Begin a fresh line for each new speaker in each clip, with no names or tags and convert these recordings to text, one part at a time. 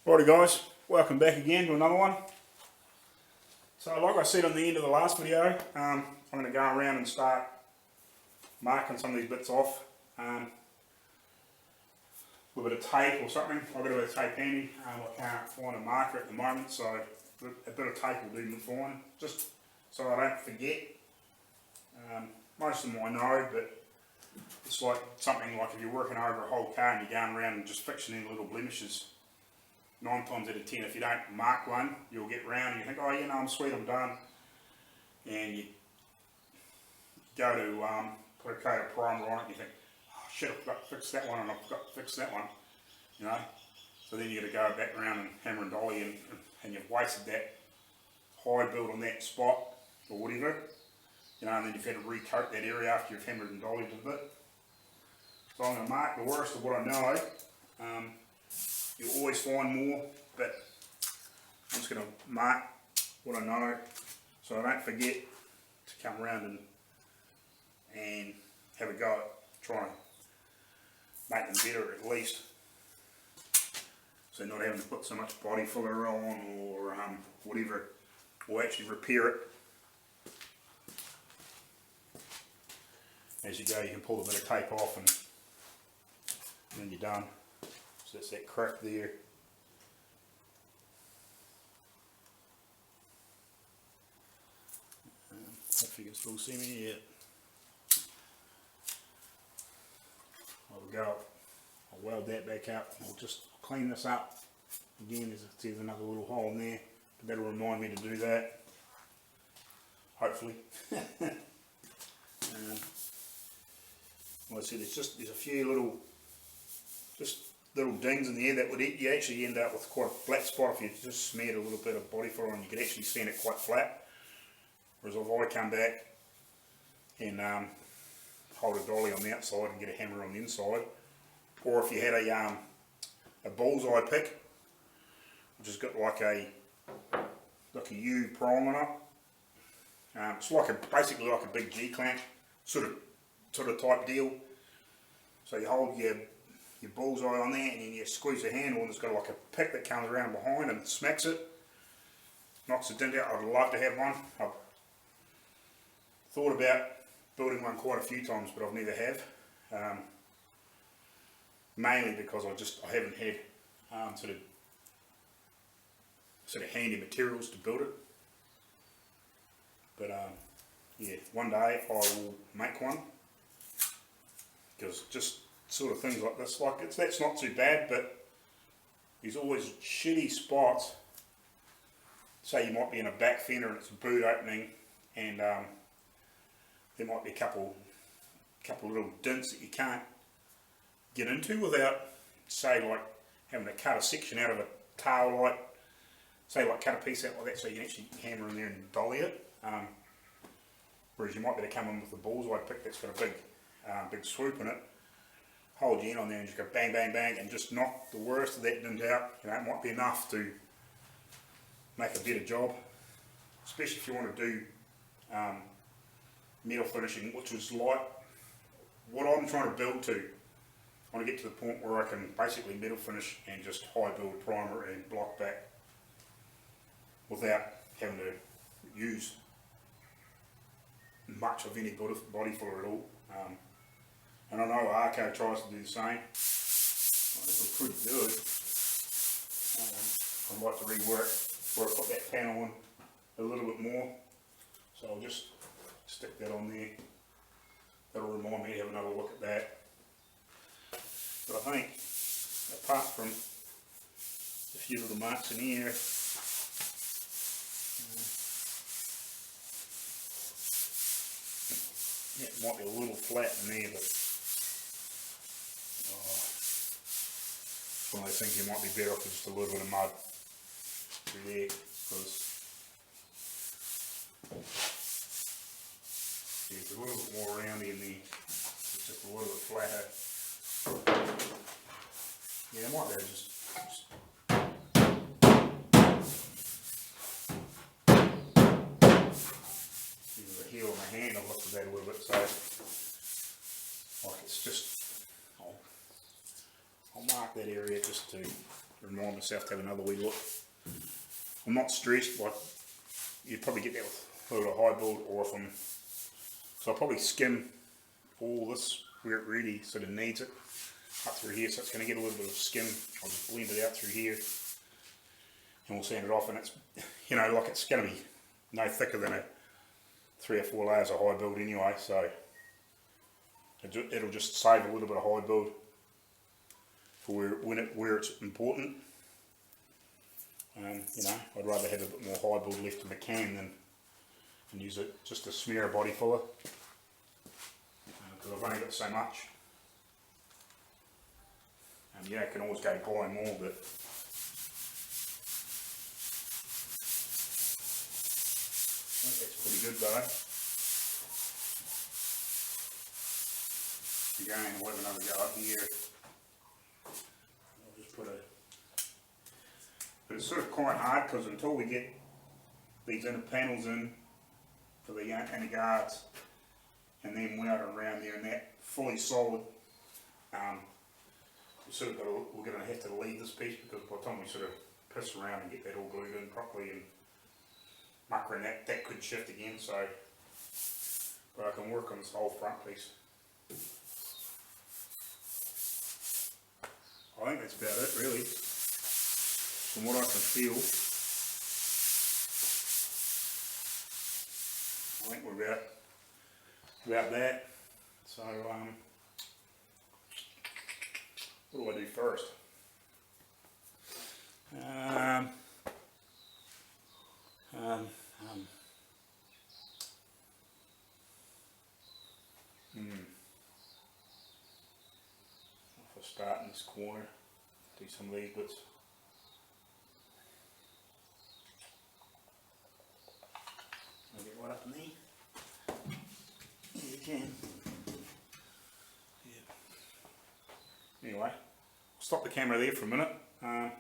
Alrighty guys, welcome back again to another one. So like I said on the end of the last video, I'm going to go around and start marking some of these bits off with a bit of tape or something. I've got a bit of tape handy, I can't find a marker at the moment, so a bit of tape will do me fine, just so I don't forget. Most of them I know, but it's like something like if you're working over a whole car and you're going around and just fixing any little blemishes. 9 times out of 10, if you don't mark one, you'll get round and you think, oh, you know, I'm sweet, I'm done. And you go to put a coat of primer on it and you think, oh shit, I've got to fix that one and I've got to fix that one. You know? So then you got to go back around and hammer and dolly and you've wasted that high build on that spot or whatever. You know, and then you've had to recoat that area after you've hammered and dollied a bit. So I'm going to mark the worst of what I know. You'll always find more, but I'm just going to mark what I know so I don't forget to come around and have a go at trying to make them better at least. So not having to put so much body filler on or whatever, or actually repair it. As you go, you can pull a bit of tape off and then you're done. So that's that crack there. If you can still see me yet. There we go. I'll weld that back up. I'll just clean this up. Again, there's another little hole in there. But that'll remind me to do that. Hopefully. Like I said, there's a few little dings in there that would you actually end up with quite a flat spot if you just smeared a little bit of body filler on. You could actually sand it quite flat. Whereas if I come back and hold a dolly on the outside and get a hammer on the inside, or if you had a bullseye pick, which has got like a U prong on it. It's like basically like a big G clamp sort of type deal. So you hold your bullseye on there and then you squeeze the handle and it's got like a pick that comes around behind and smacks it, knocks the dint out. I'd love to have one. I've thought about building one quite a few times, but I've never have. Mainly because I haven't had sort of handy materials to build it. But yeah, one day I will make one, because just sort of things like this, that's not too bad, but there's always shitty spots. Say you might be in a back fender and it's a boot opening, and there might be a couple little dints that you can't get into without, say, like having to cut a section out of a tail light, say like cut a piece out like that so you can actually hammer in there and dolly it. Whereas you might be able to come in with a bullseye pick that's got a big swoop in it, hold your hand on there and just go bang bang bang and just knock the worst of that dint out. You know, it might be enough to make a better job, especially if you want to do metal finishing, which is like what I'm trying to build to. I want to get to the point where I can basically metal finish and just high build primer and block back without having to use much of any body filler at all. And I know Arco tries to do the same. I think we're pretty good. I'd like to rework where I put that panel in a little bit more. So I'll just stick that on there. That'll remind me to have another look at that. But I think, apart from a few little marks in here, it might be a little flat in there, but it's one of those things you might be better off with just a little bit of mud through there, because it's a little bit more roundy in there. It's just a little bit flatter. Yeah, I might be able to just use the heel of my hand. I've lifted that a little bit, so like it's just I'll mark that area just to remind remind myself to have another wee look. I'm not stressed, like you'd probably get that with a little high build, or if I'm, so I'll probably skim all this where it really sort of needs it, up through here, so it's going to get a little bit of skim. I'll just blend it out through here, and we'll sand it off, and it's, you know, like it's going to be no thicker than a 3 or 4 layers of high build anyway, so it'll just save a little bit of high build for where it's important. You know, I'd rather have a bit more high build left in the can than use it just to smear a body fuller, because I've only got so much. Yeah, it can always go buy more, but I think that's pretty good though. Again, we'll have another go up here. I'll just put a, but it's sort of quite hard because until we get these inner panels in for the inner guards and then weld around there and that fully solid, we're going to have to leave this piece, because by the time we sort of piss around and get that all glued in properly and muck around, that could shift again. So, but I can work on this whole front piece. I think that's about it really, from what I can feel. I think we're about that. So what do I do first? If I start in this corner, do some of these bits. I'll get right up in there. There you can. Yeah. Anyway, stop the camera there for a minute. And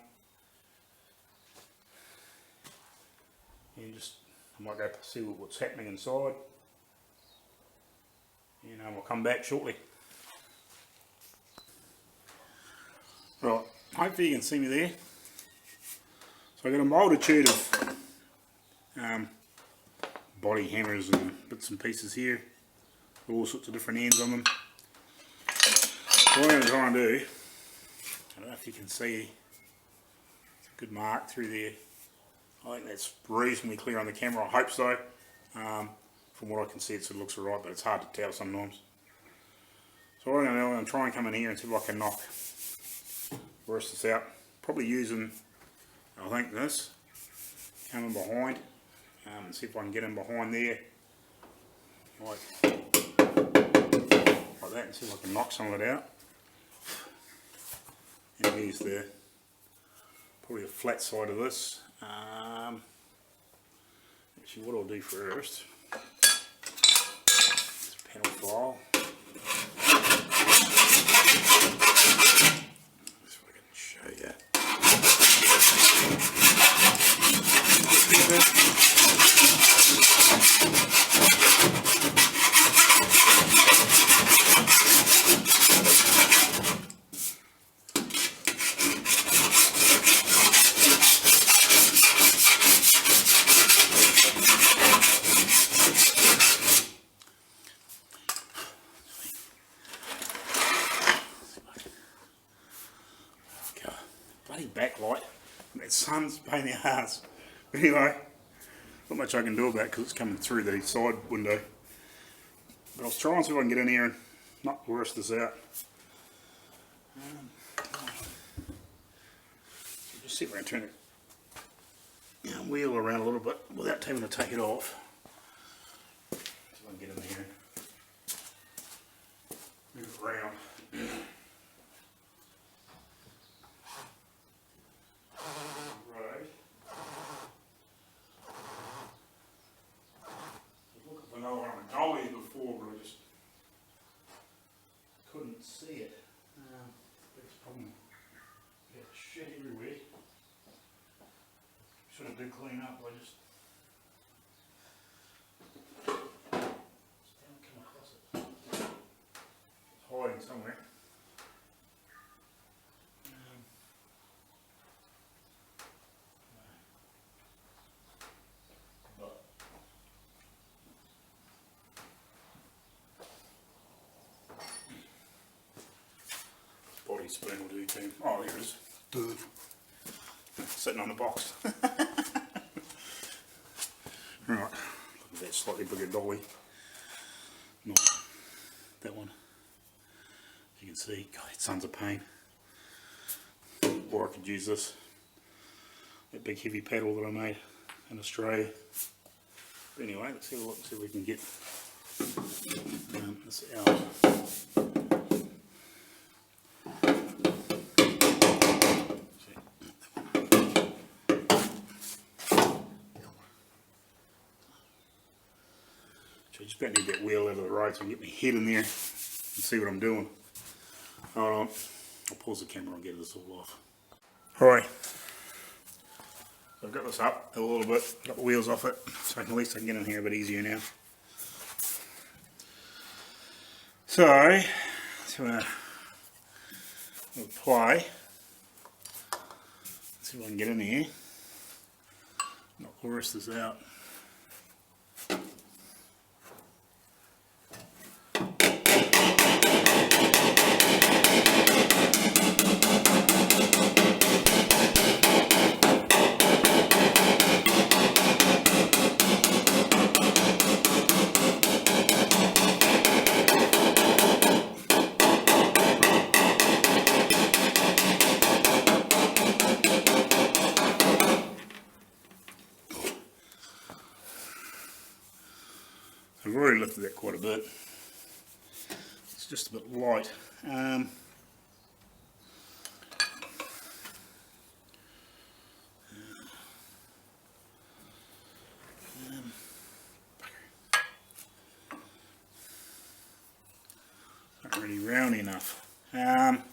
just, I might go see what's happening inside. We'll come back shortly. Right, hopefully you can see me there. So I've got a multitude of body hammers and bits and pieces here, all sorts of different ends on them. So what I'm going to try and do, I don't know if you can see, it's a good mark through there. I think that's reasonably clear on the camera, I hope so. From what I can see, it sort of looks alright, but it's hard to tell sometimes. So what I'm going to try and come in here and see if I can knock the rest of this out. Probably using, I think this, come in behind, and see if I can get in behind there, like that, and see if I can knock some of it out. And here's probably the flat side of this. Actually, what I'll do first, is panel file. See if I can show you. Backlight, that sun's a pain in the ass. Anyway, not much I can do about it because it's coming through the side window. But I'll try and see if I can get in here and knock the rest of this out. So just see if I can turn it, wheel around a little bit without having to take it off. See if I can get in here, move it around. Couldn't see it. Biggest problem, you got shit everywhere. Should have do clean up. I just don't come across it. It's hiding somewhere. spoon will do too. Oh, there it is. Duh. Sitting on the box. Right, look at that slightly bigger dolly. Not that one. You can see, God, that son's a pain. Or I could use this, that big heavy paddle that I made in Australia. But anyway, let's have a look and see if we can get this out. So I just about need that wheel out of the road so I can get my head in there and see what I'm doing. Hold on, I'll pause the camera and get this all off. Alright, so I've got this up a little bit, got the wheels off it, so at least I can get in here a bit easier now. So we'll play, see if I can get in here, knock the rest of this out. I've already lifted that quite a bit. It's just a bit light. Not really round enough. Actually,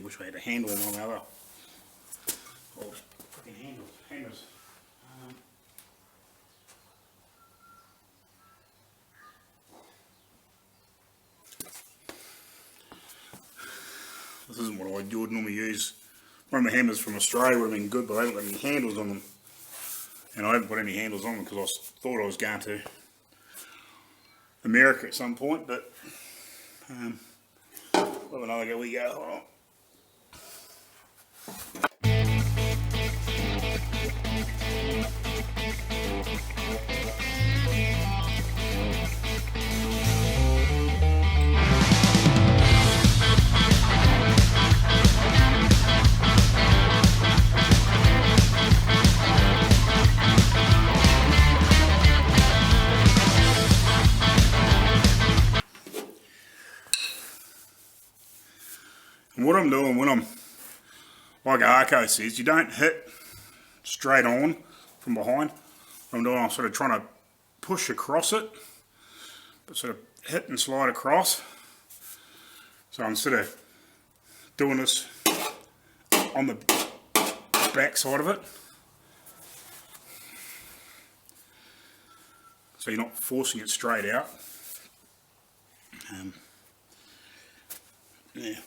wish I had a handle on the other. Oh, freaking handles. This isn't what I would normally use. One of my hammers from Australia would have been good, but I haven't got any handles on them. And I haven't put any handles on them because I thought I was going to America at some point, but we'll have another go. We go. Hold on. And what I'm doing when I'm, like Arco says, you don't hit straight on from behind. What I'm doing, I'm sort of trying to push across it, but sort of hit and slide across. So I'm sort of doing this on the back side of it. So you're not forcing it straight out. Yeah.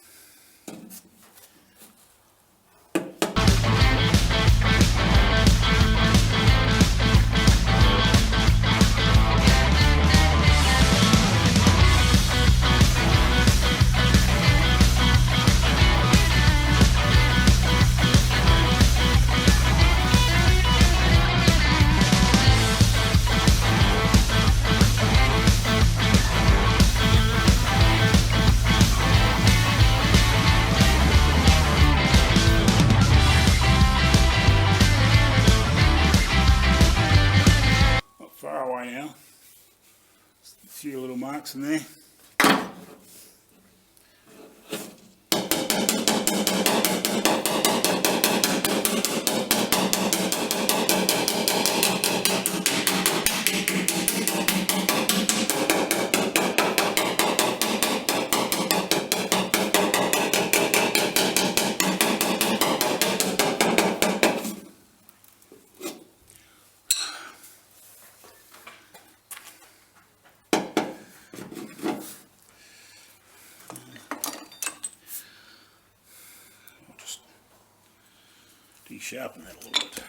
Now, a few little marks in there. De-sharpen that a little bit.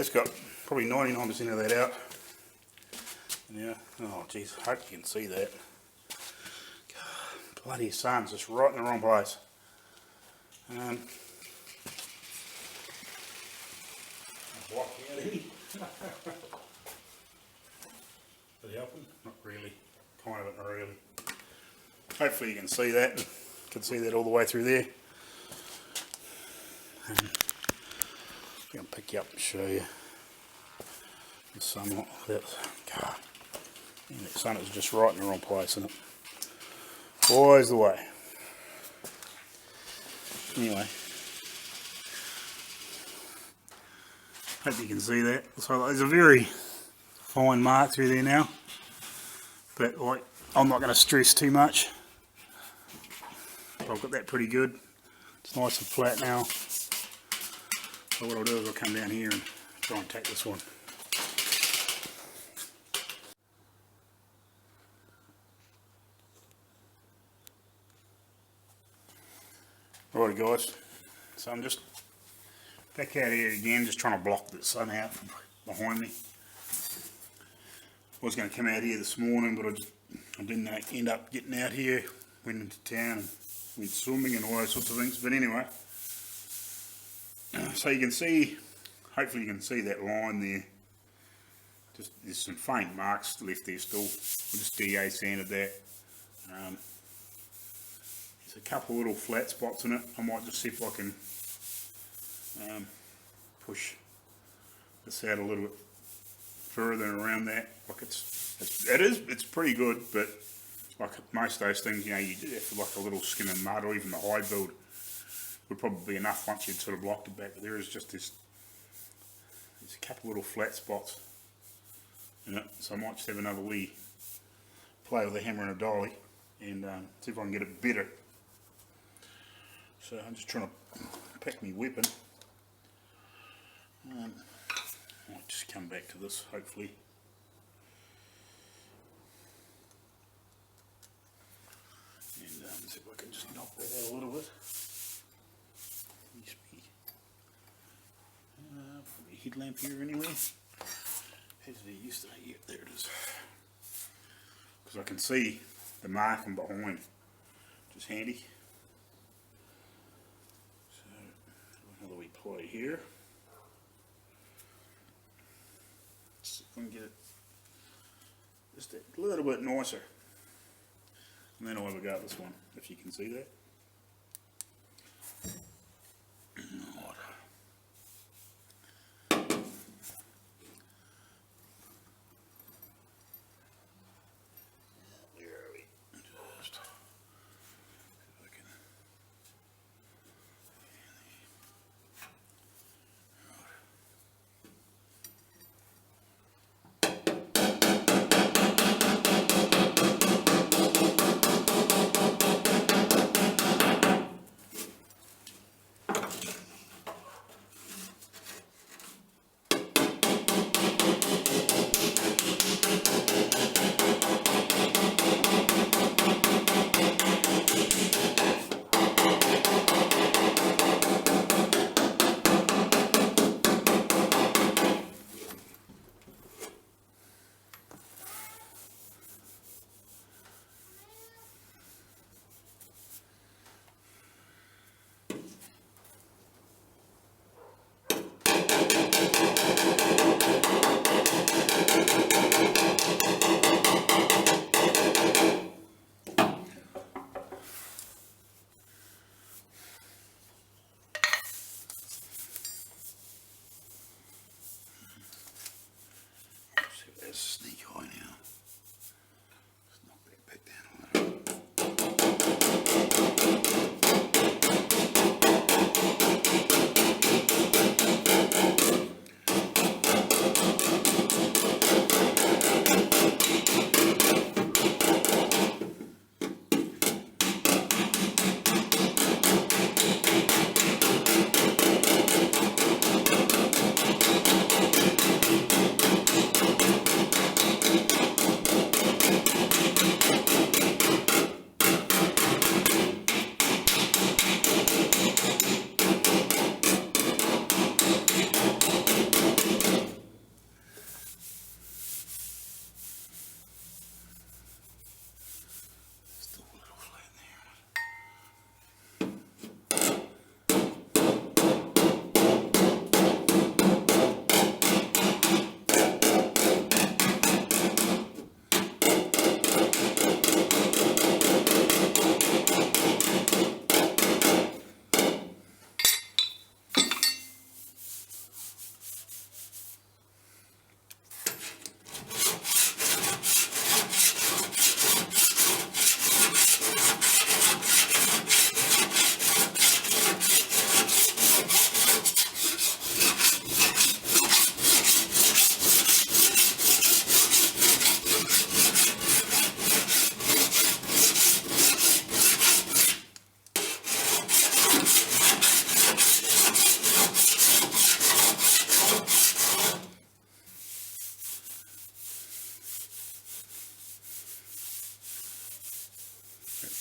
That's got probably 99% of that out. Now, oh geez, I hope you can see that. God, bloody sun's just right in the wrong place. Block out here. Is it helping? Not really. Kind of, but not really. Hopefully you can see that. You can see that all the way through there. I'm going to pick you up and show you the sunlight. God, the sun is just right in the wrong place, isn't it? Always the way. Anyway, hope you can see that. So there's a very fine mark through there now, but like, I'm not going to stress too much. I've got that pretty good. It's nice and flat now. So what I'll do is I'll come down here and try and take this one. Alright guys, so I'm just back out here again, just trying to block the sun out from behind me. I was going to come out here this morning, but I didn't end up getting out here. Went into town and went swimming and all those sorts of things. But anyway, so you can see, hopefully you can see that line there. Just there's some faint marks left there still. I just DA sanded that. There's a couple of little flat spots in it. I might just see if I can push this out a little bit further around that. Like it's pretty good, but like most of those things, you know, you do that for like a little skin of mud, or even the hide build would probably be enough once you'd sort of blocked it back. But there is just there's a couple of little flat spots in it, so I might just have another wee play with a hammer and a dolly and see if I can get it better. So I'm just trying to pack my weapon. I'll just come back to this hopefully. And see if I can just knock that out a little bit. Probably a headlamp here anyway. As there used to be. Yep, there it is. Because I can see the marking behind, which is handy. So another wee play here. See if we can get it just a little bit nicer. And then I'll have a go at this one, if you can see that. Sneak eye now. Just knock that back down a little.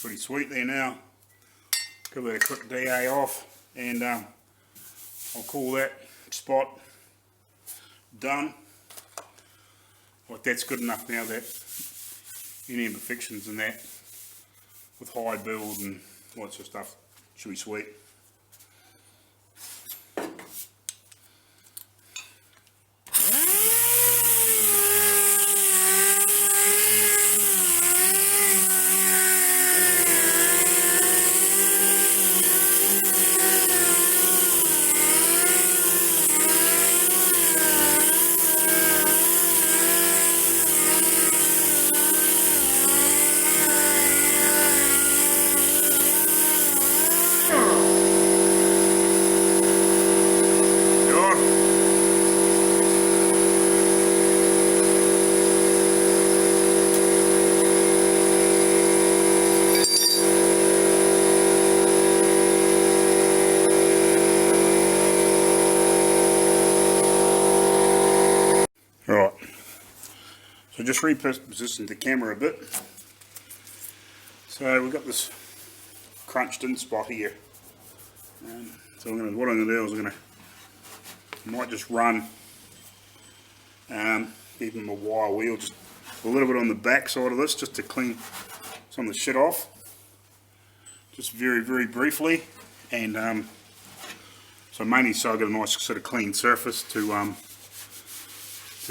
pretty sweet there now. Give it a quick DA off, and I'll call that spot done. Like, that's good enough now that any imperfections in that with high build and lots of stuff should be sweet. Right, so just repositioned the camera a bit. So we've got this crunched in spot here. So what I'm going to do is I might just run even my wire wheel just a little bit on the back side of this, just to clean some of the shit off. Just very, very briefly, and so mainly so I get a nice sort of clean surface to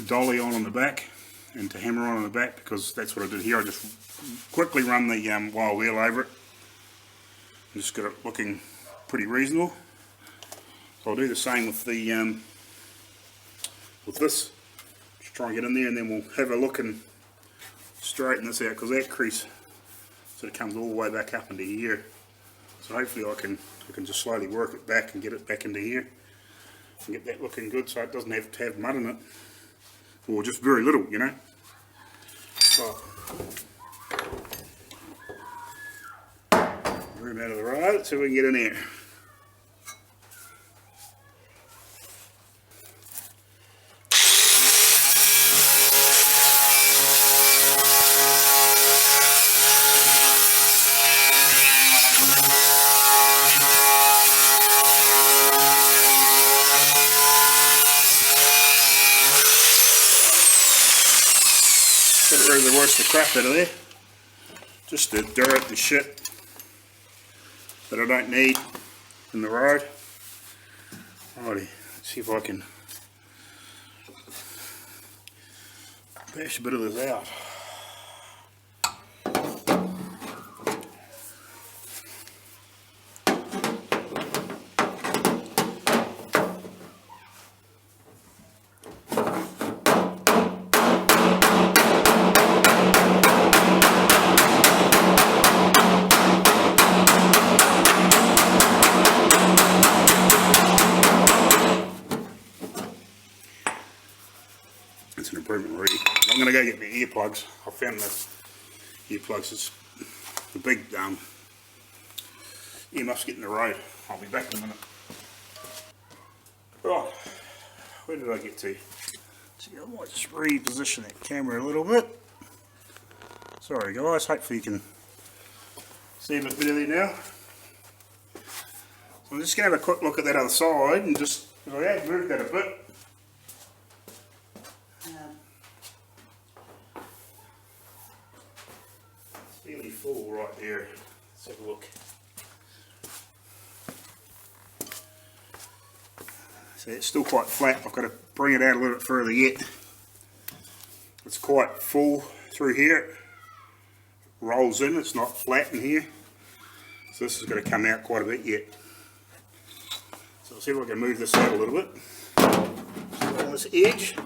dolly on the back and to hammer on the back, because that's what I did here. I just quickly run the wire wheel over it and just got it looking pretty reasonable. So I'll do the same with the with this. Just try and get in there, and then we'll have a look and straighten this out, because that crease sort of comes all the way back up into here. So hopefully I can just slowly work it back and get it back into here and get that looking good, so it doesn't have to have mud in it, or just very little, you know. So room out of the road, let's see if we can get in here. Get rid of the worst of the crap out of there. Just the dirt and shit that I don't need in the road. Alrighty, let's see if I can bash a bit of this out. It's an improvement already. I'm going to go get my earplugs. I found the earplugs. It's the big earmuffs get in the road. I'll be back in a minute. Right, where did I get to? See, I might just reposition that camera a little bit. Sorry guys, hopefully you can see a bit better there now. So I'm just going to have a quick look at that other side, and just, because I have moved that a bit. Fairly full right there. Let's have a look. So it's still quite flat. I've got to bring it out a little bit further yet. It's quite full through here. Rolls in, it's not flat in here. So this is going to come out quite a bit yet. So I'll see if I can move this out a little bit. So on this edge.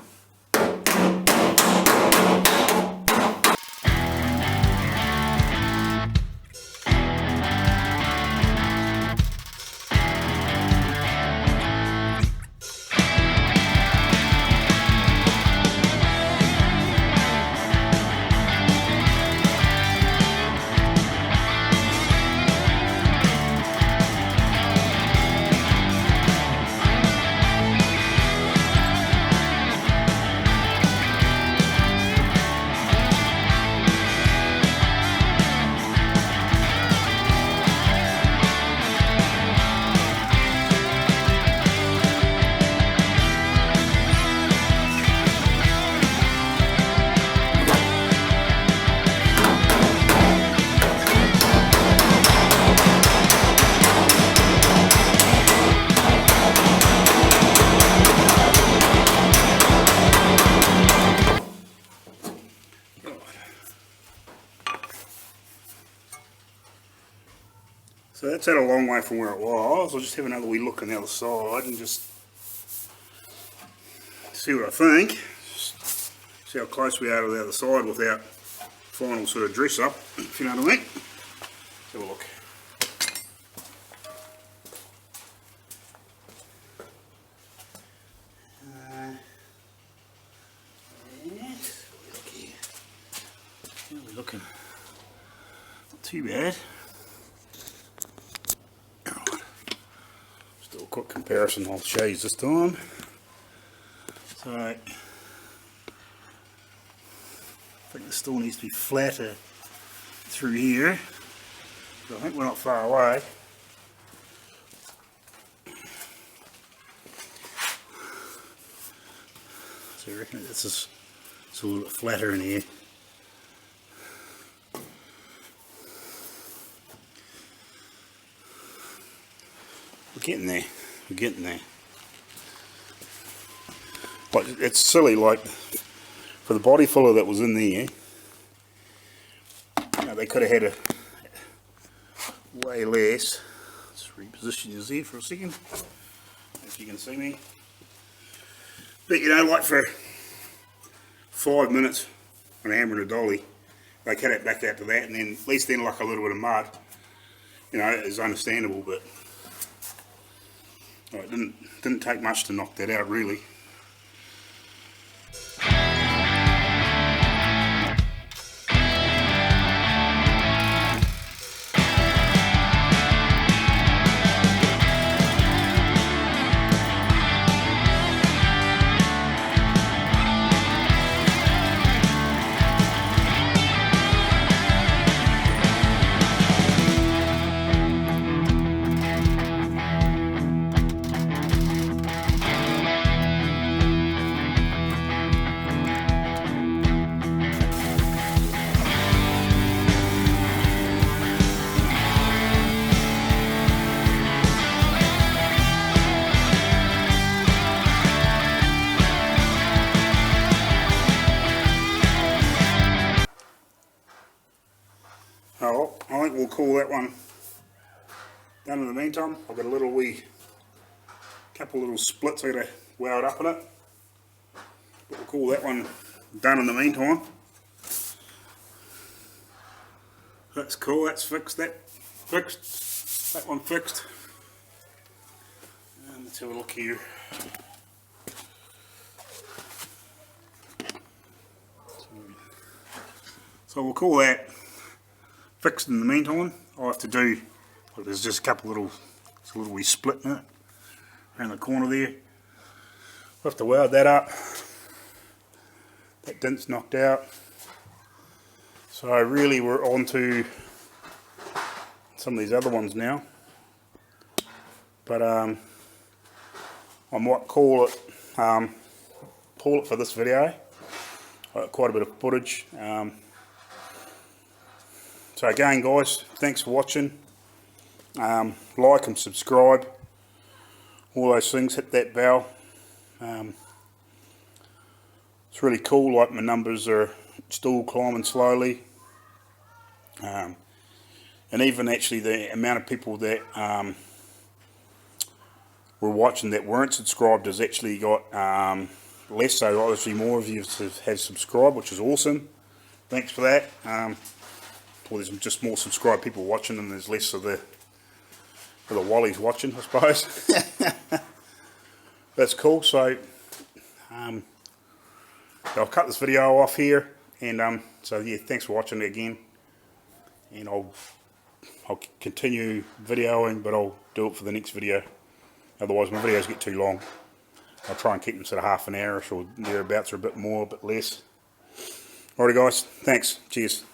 that's out a long way from where it was. I'll just have another wee look on the other side and just see what I think. See how close we are to the other side without final sort of dress up, if you know what I mean. Let's have a look. Looking not too bad. Right. Still a quick comparison I'll show you this time. So I think the still needs to be flatter through here, but I think we're not far away. So I reckon this is a little bit flatter in here. We're getting there. We're getting there. But it's silly, like for the body filler that was in there, you know, they could have had a way less. Let's reposition you there for a second, if you can see me. But you know, like for 5 minutes when I hammered a dolly, they cut it back out to that, and then at least then like a little bit of mud, you know, is understandable. But it didn't take much to knock that out, really. Oh, I think we'll call that one done in the meantime. I've got a little couple little splits I got to weld up in it. But we'll call that one done in the meantime. That's cool, that's fixed, that one fixed. And let's have a look here. So we'll call that fixed in the meantime. I'll have to do, look, there's just a little wee split in it around the corner there. I'll have to weld that up. That dint's knocked out. So really we're on to some of these other ones now. But I might call it for this video. Quite a bit of footage. So again guys, thanks for watching. Like and subscribe, all those things, hit that bell. It's really cool, like my numbers are still climbing slowly. And even actually the amount of people that were watching that weren't subscribed has actually got less, so obviously more of you have subscribed, which is awesome. Thanks for that. Well, there's just more subscribed people watching and there's less of the wallies watching, I suppose. That's cool. So I'll cut this video off here, and so yeah, thanks for watching again, and I'll continue videoing, but I'll do it for the next video, otherwise my videos get too long. I'll try and keep them sort of half an hour or thereabouts, or a bit more, a bit less. Alrighty guys, thanks, cheers.